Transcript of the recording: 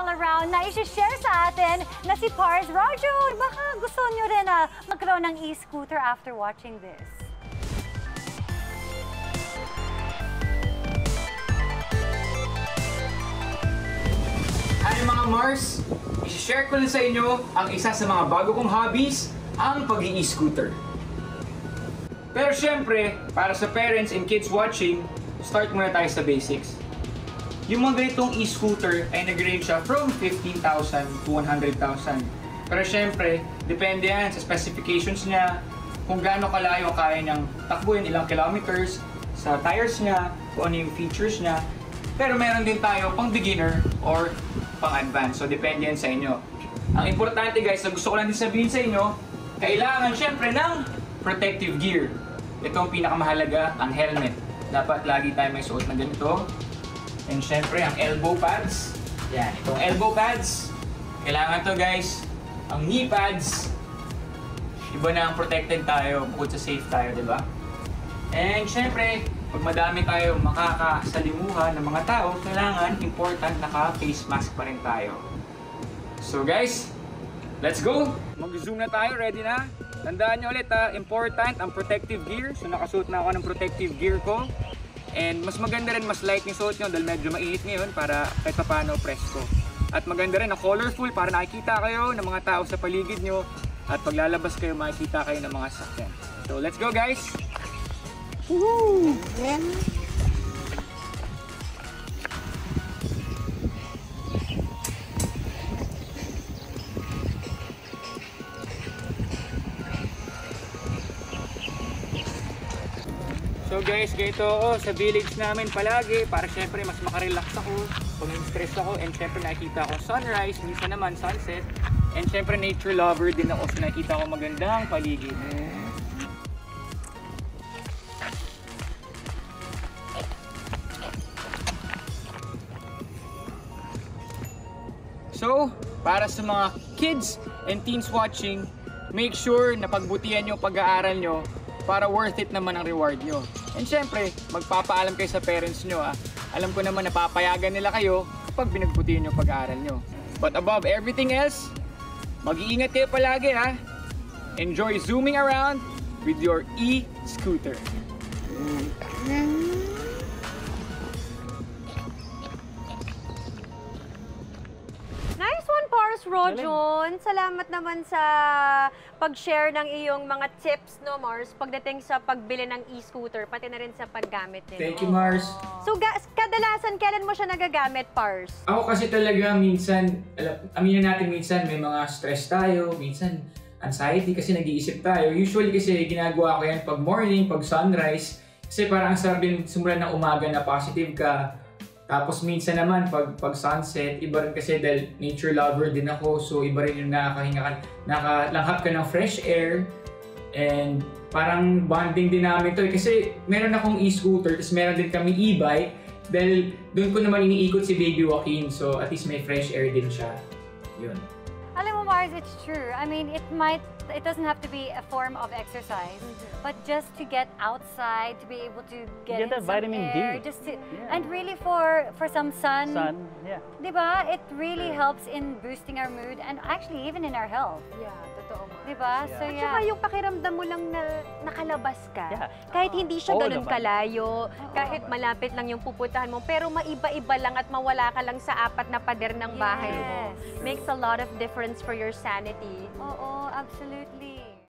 travel around na i-share sa atin na si Pars Rojo. Baka gusto nyo rin na magkaroon ng e-scooter after watching this. Hi mga Mars! I-share ko lang sa inyo ang isa sa mga bago kong hobbies, ang pag-i-scooter. Pero syempre, para sa parents and kids watching, start muna tayo sa basics. Yung mga ganitong e-scooter ay nag-range siya from 15,000 to 100,000. Pero syempre, depende yan sa specifications niya, kung gaano kalayo kaya niyang takbuhin, ilang kilometers, sa tires niya, kung ano yung features niya. Pero meron din tayo pang beginner or pang advance. So depende yan sa inyo. Ang importante guys, na gusto ko lang din sabihin sa inyo, kailangan syempre ng protective gear. Ito ang pinakamahalaga, ang helmet. Dapat lagi tayo may suot na ganito. And syempre, ang elbow pads. Yan, itong elbow pads. Kailangan to guys. Ang knee pads. Iba na ang protected tayo, bukod sa safe tayo, di ba? And syempre, pag madami tayo makakasalimuhan ng mga tao, kailangan important naka-face mask pa rin tayo. So guys, let's go! Mag-zoom na tayo, ready na? Tandaan nyo ulit important ang protective gear. So nakasuot na ako ng protective gear ko. And mas maganda rin, mas light yung suot nyo dahil medyo mainit ngayon para kahit paano presko. At maganda rin ang colorful para nakikita kayo ng mga tao sa paligid nyo. At paglalabas kayo, makikita kayo ng mga sakyan. So let's go guys! Woohoo! So guys, ganito ako sa village namin palagi para syempre mas makarelax ako pag stress ako, and syempre nakikita ko sunrise, minsan naman sunset, and syempre nature lover din ako, so nakikita ko magandang paligid. So, para sa mga kids and teens watching, make sure na pagbutihan nyo pag-aaral nyo para worth it naman ang reward nyo. And syempre, magpapaalam kayo sa parents nyo. Alam ko naman napapayagan nila kayo kapag binagbutihan nyo pag-aaral nyo. But above everything else, mag-iingat kayo palagi ha. Enjoy zooming around with your e-scooter. Nice one, Pars Rojon. Salamat naman sa pag-share ng iyong mga tips, no, Mars, pagdating sa pagbili ng e-scooter, pati na rin sa paggamit nito. Thank you, Mars. So, kadalasan, kailan mo siya nagagamit, Pars? Ako kasi talaga minsan, aminin natin minsan may mga stress tayo, minsan anxiety kasi nag-iisip tayo. Usually kasi ginagawa ko yan pag morning, pag sunrise, kasi parang sarap din simulan ng umaga na positive ka. Tapos minsan naman pag sunset, iba rin kasi dahil nature lover din ako, so iba rin yung nakalanghap ka ng fresh air, and parang bonding din namin to. Kasi meron akong e-scooter, tapos meron din kami e-bike, dahil doon ko naman iniikot si Baby Joaquin, so at least may fresh air din siya. Yun. Alam mo, Mars, it's true. I mean, it doesn't have to be a form of exercise, but just to get outside, to be able to get in that some vitamin air, D. just to, and really for some sun. Yeah. Diba? It really helps in boosting our mood and actually even in our health. Yeah, totoo mo. Diba? Yeah. So At yeah. saka yung pakiramdam mo lang na nakalabas ka. Yeah. Kahit hindi siya Oo ganun naman. kalayo, kahit malapit lang yung pupuntahan mo, pero maiba-iba lang at mawala ka lang sa apat na pader ng bahay mo. Yes. Makes a lot of difference for your sanity. Oo, absolutely.